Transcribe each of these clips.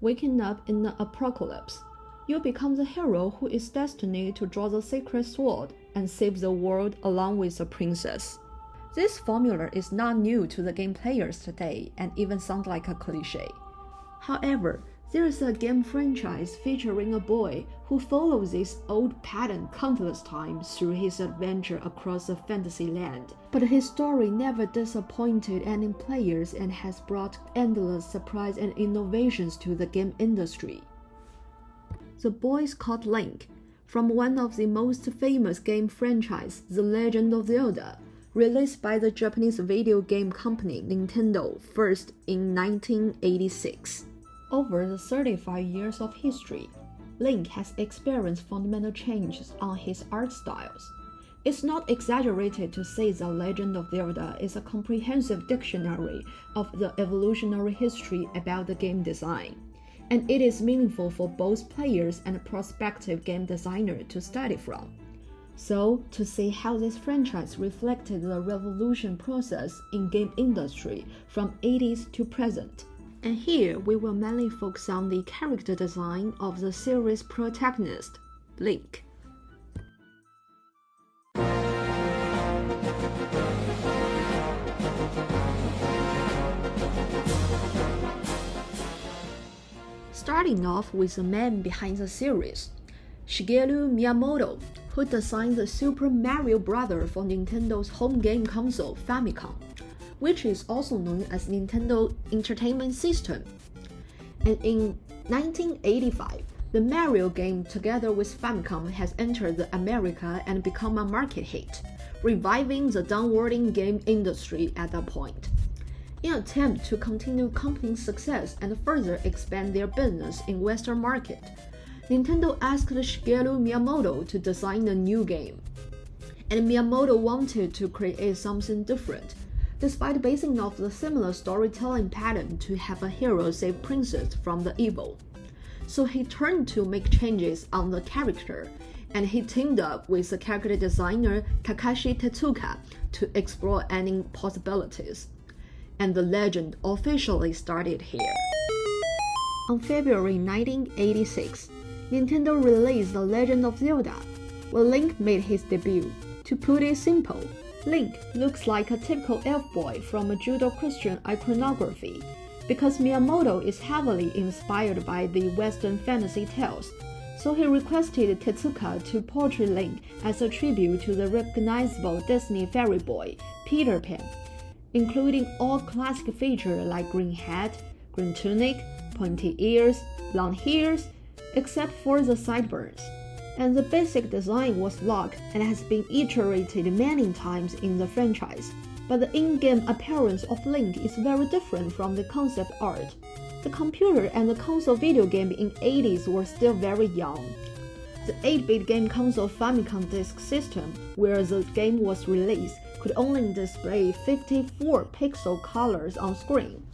Waking up in the apocalypse, you become the hero who is destined to draw the sacred sword and save the world along with the princess. This formula is not new to the game players today and even sounds like a cliché. However, there is a game franchise featuring a boy who follows this old pattern countless times through his adventure across the fantasy land. But his story never disappointed any players and has brought endless surprise and innovations to the game industry. The boy is called Link, from one of the most famous game franchises, The Legend of Zelda, released by the Japanese video game company Nintendo first in 1986. Over the 35 years of history, Link has experienced fundamental changes on his art styles. It's not exaggerated to say The Legend of Zelda is a comprehensive dictionary of the evolutionary history about the game design, and it is meaningful for both players and prospective game designers to study from. So, to see how this franchise reflected the revolution process in game industry from 80s to present. And here we will mainly focus on the character design of the series protagonist, Link. Starting off with the man behind the series, Shigeru Miyamoto, who designed the Super Mario Bros. For Nintendo's home game console Famicom, which is also known as Nintendo Entertainment System. And in 1985, the Mario game together with Famicom has entered the America and become a market hit, reviving the downwarding game industry at that point. In an attempt to continue company success and further expand their business in Western market, Nintendo asked Shigeru Miyamoto to design a new game. And Miyamoto wanted to create something different, despite basing off the similar storytelling pattern to have a hero save princess from the evil. So he turned to make changes on the character, and he teamed up with the character designer Kakashi Tezuka to explore any possibilities. And the legend officially started here. On February 1986, Nintendo released The Legend of Zelda, where Link made his debut. To put it simple, Link looks like a typical elf boy from a Judeo-Christian iconography, because Miyamoto is heavily inspired by the Western fantasy tales, so he requested Tezuka to portray Link as a tribute to the recognizable Disney fairy boy, Peter Pan, including all classic features like green hat, green tunic, pointy ears, long hairs, except for the sideburns. And the basic design was locked and has been iterated many times in the franchise. But the in-game appearance of Link is very different from the concept art. The computer and the console video game in 80s were still very young. The 8-bit game console Famicom Disk System, where the game was released, could only display 54 pixel colors on screen.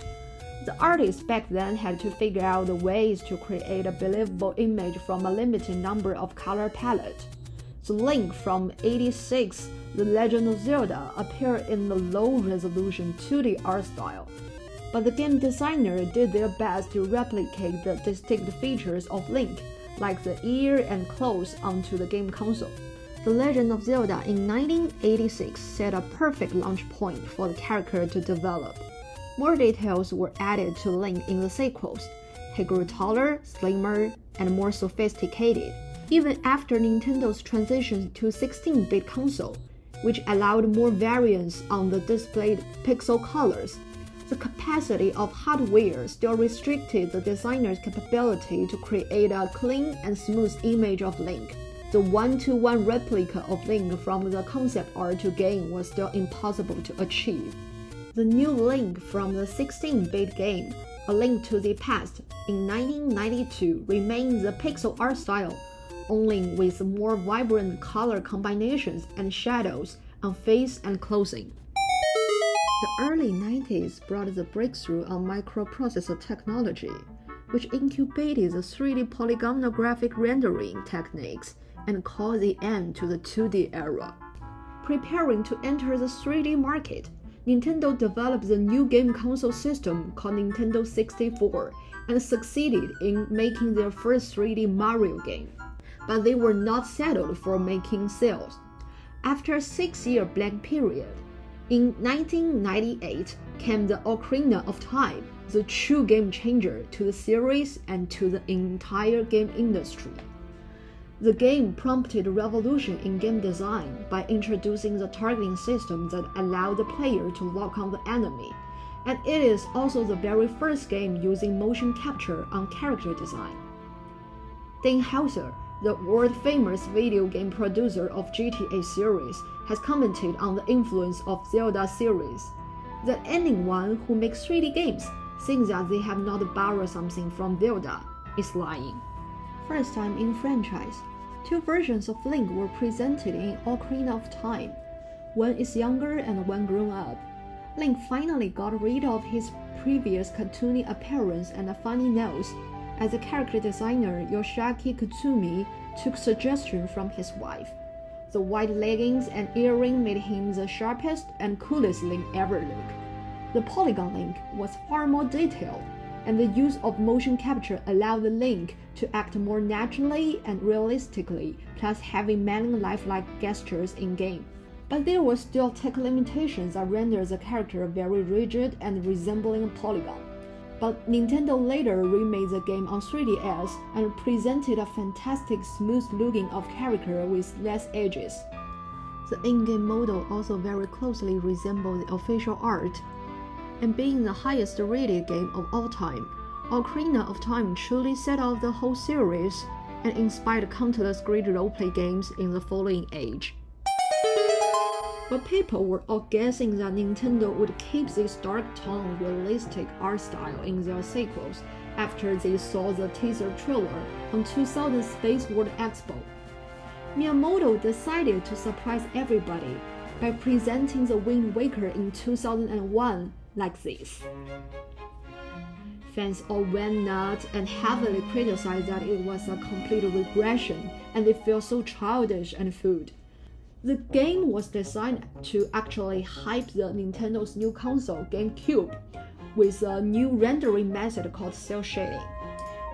The artists back then had to figure out the ways to create a believable image from a limited number of color palettes. The Link from 86, The Legend of Zelda, appeared in the low-resolution 2D art style, but the game designer did their best to replicate the distinct features of Link, like the ear and claws, onto the game console. The Legend of Zelda in 1986 set a perfect launch point for the character to develop. More details were added to Link in the sequels. He grew taller, slimmer, and more sophisticated, even after Nintendo's transition to 16-bit console, which allowed more variance on the displayed pixel colors. The capacity of hardware still restricted the designer's capability to create a clean and smooth image of Link. The one-to-one replica of Link from the concept art to game was still impossible to achieve. The new Link from the 16-bit game, A Link to the Past, in 1992 remains the pixel art style, only with more vibrant color combinations and shadows on face and clothing. The early 90s brought the breakthrough on microprocessor technology, which incubated the 3D polygonal graphic rendering techniques and called the end to the 2D era. Preparing to enter the 3D market, Nintendo developed the new game console system called Nintendo 64 and succeeded in making their first 3D Mario game. But they were not settled for making sales. After a 6-year blank period, in 1998 came the Ocarina of Time, the true game changer to the series and to the entire game industry. The game prompted a revolution in game design by introducing the targeting system that allowed the player to lock on the enemy, and it is also the very first game using motion capture on character design. Dan Houser, the world-famous video game producer of GTA series, has commented on the influence of Zelda series, that anyone who makes 3D games saying that they have not borrowed something from Zelda is lying. First time in franchise, 2 versions of Link were presented in Ocarina of Time. One is younger and one grown up. Link finally got rid of his previous cartoony appearance and a funny nose, as a character designer Yoshiaki Kutsumi took suggestion from his wife. The white leggings and earring made him the sharpest and coolest Link ever look. The polygon Link was far more detailed, and the use of motion capture allowed the Link to act more naturally and realistically, plus having many lifelike gestures in-game. But there were still tech limitations that rendered the character very rigid and resembling a polygon. But Nintendo later remade the game on 3DS and presented a fantastic smooth looking of character with less edges. The in-game model also very closely resembled the official art, and being the highest rated game of all time, Ocarina of Time truly set off the whole series and inspired countless great roleplay games in the following age. But people were all guessing that Nintendo would keep this dark tone, realistic art style in their sequels after they saw the teaser trailer on 2000 Space World Expo. Miyamoto decided to surprise everybody by presenting the Wind Waker in 2001 like this. Fans all went nuts and heavily criticized that it was a complete regression and they felt so childish and fooled. The game was designed to actually hype the Nintendo's new console, GameCube, with a new rendering method called cel shading.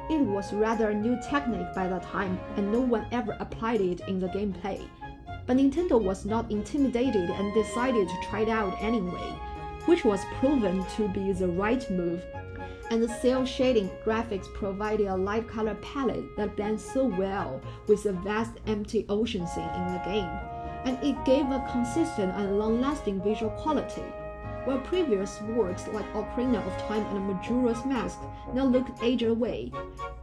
It was rather a new technique by the time, and no one ever applied it in the gameplay. But Nintendo was not intimidated and decided to try it out anyway, which was proven to be the right move. And the cel shading graphics provided a light color palette that blends so well with the vast empty ocean scene in the game, and it gave a consistent and long-lasting visual quality. While previous works like Ocarina of Time and Majora's Mask now look age away,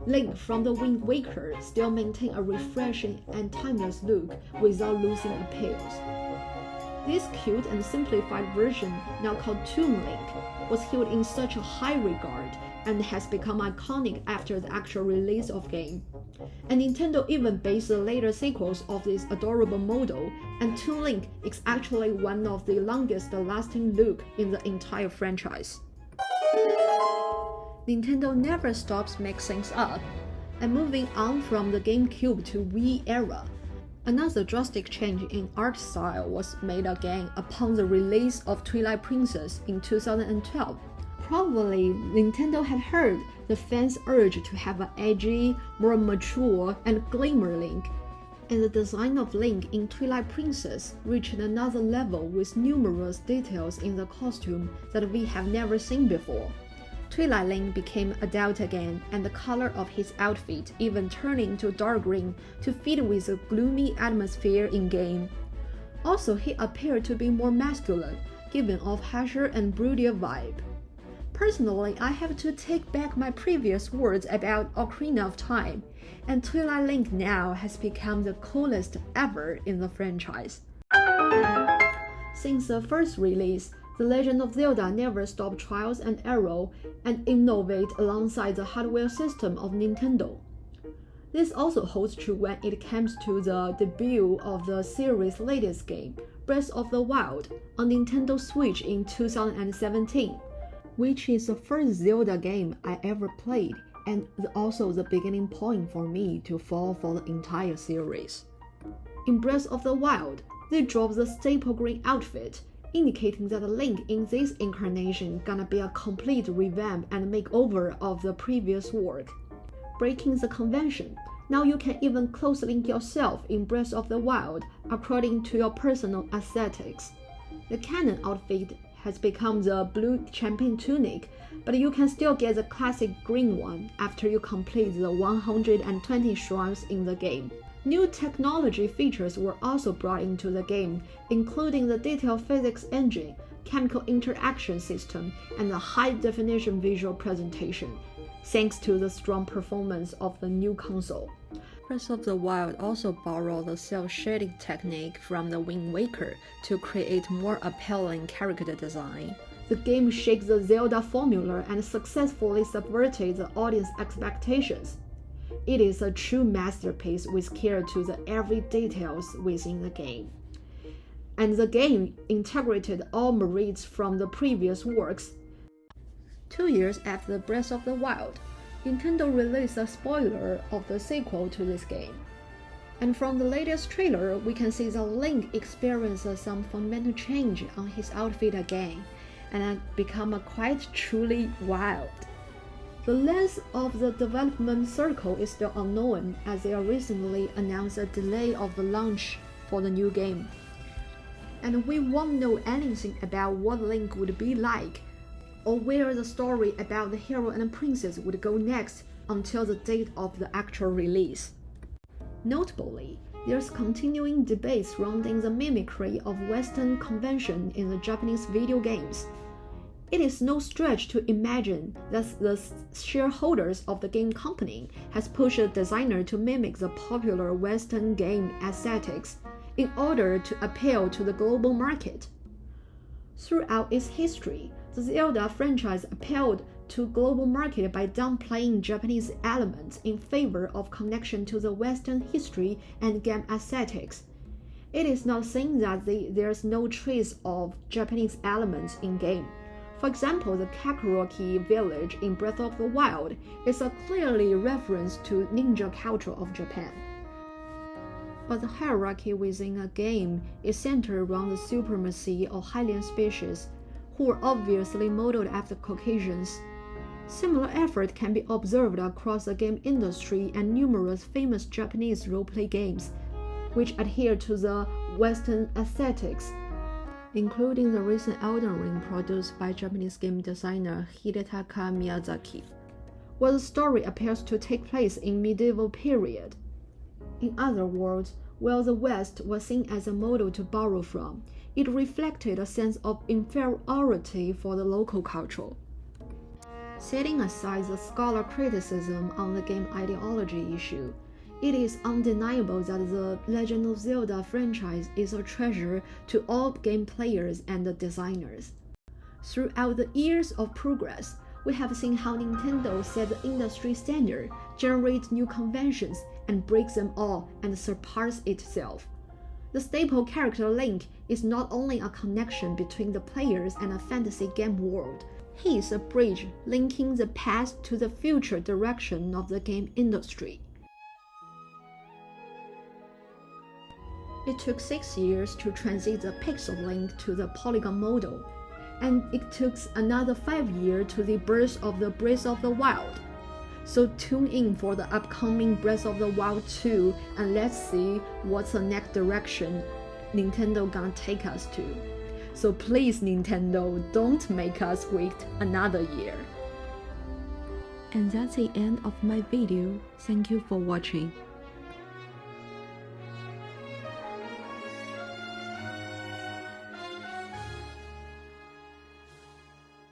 Link from the Wind Waker still maintained a refreshing and timeless look without losing appeals. This cute and simplified version, now called Toon Link, was held in such a high regard and has become iconic after the actual release of game. And Nintendo even based the later sequels of this adorable model, and Toon Link is actually one of the longest lasting look in the entire franchise. Nintendo never stops making things up, and moving on from the GameCube to Wii era, another drastic change in art style was made again upon the release of Twilight Princess in 2012. Probably Nintendo had heard the fans' urge to have an edgy, more mature, and glimmer Link, and the design of Link in Twilight Princess reached another level with numerous details in the costume that we have never seen before. Twilight Link became adult again, and the color of his outfit even turned into dark green to fit with the gloomy atmosphere in-game. Also, he appeared to be more masculine, giving off harsher and broodier vibe. Personally, I have to take back my previous words about Ocarina of Time, and Twilight Link now has become the coolest ever in the franchise. Since the first release, The Legend of Zelda never stopped trials and error and innovate alongside the hardware system of Nintendo. This also holds true when it comes to the debut of the series' latest game, Breath of the Wild, on Nintendo Switch in 2017. Which is the first Zelda game I ever played, and also the beginning point for me to fall for the entire series. In Breath of the Wild, they dropped the staple green outfit, indicating that Link in this incarnation gonna be a complete revamp and makeover of the previous work. Breaking the convention, now you can even close link yourself in Breath of the Wild according to your personal aesthetics. The canon outfit has become the blue champion tunic, but you can still get the classic green one after you complete the 120 shrines in the game. New technology features were also brought into the game, including the detailed physics engine, chemical interaction system, and the high-definition visual presentation, thanks to the strong performance of the new console. Breath of the Wild also borrowed the cel-shading technique from the Wind Waker to create more appealing character design. The game shakes the Zelda formula and successfully subverted the audience expectations. It is a true masterpiece with care to the every details within the game. And the game integrated all merits from the previous works. 2 years after Breath of the Wild, Nintendo released a spoiler of the sequel to this game. And from the latest trailer, we can see that Link experiences some fundamental change on his outfit again, and become quite truly wild. The length of the development cycle is still unknown, as they recently announced a delay of the launch for the new game. And we won't know anything about what Link would be like, or where the story about the hero and the princess would go next until the date of the actual release. Notably, there's continuing debate surrounding the mimicry of Western convention in the Japanese video games. It is no stretch to imagine that the shareholders of the game company has pushed a designer to mimic the popular Western game aesthetics in order to appeal to the global market. Throughout its history, the Zelda franchise appealed to global market by downplaying Japanese elements in favor of connection to the Western history and game aesthetics. It is not saying that there's no trace of Japanese elements in game. For example, the Kakaraki village in Breath of the Wild is a clearly reference to ninja culture of Japan. But the hierarchy within a game is centered around the supremacy of Hylian species, who are obviously modeled after Caucasians. Similar effort can be observed across the game industry and numerous famous Japanese roleplay games, which adhere to the Western aesthetics, including the recent Elden Ring produced by Japanese game designer Hidetaka Miyazaki, where the story appears to take place in medieval period. In other words, while the West was seen as a model to borrow from, it reflected a sense of inferiority for the local culture. Setting aside the scholar criticism on the game ideology issue, it is undeniable that the Legend of Zelda franchise is a treasure to all game players and designers. Throughout the years of progress, we have seen how Nintendo set the industry standard, generate new conventions, and break them all and surpass itself. The staple character Link is not only a connection between the players and a fantasy game world, he is a bridge linking the past to the future direction of the game industry. It took 6 years to transit the pixel Link to the polygon model, and it took another 5 years to the birth of the Breath of the Wild. So tune in for the upcoming Breath of the Wild 2, and let's see what's the next direction Nintendo gonna take us to. So please, Nintendo, don't make us wait another year. And that's the end of my video. Thank you for watching.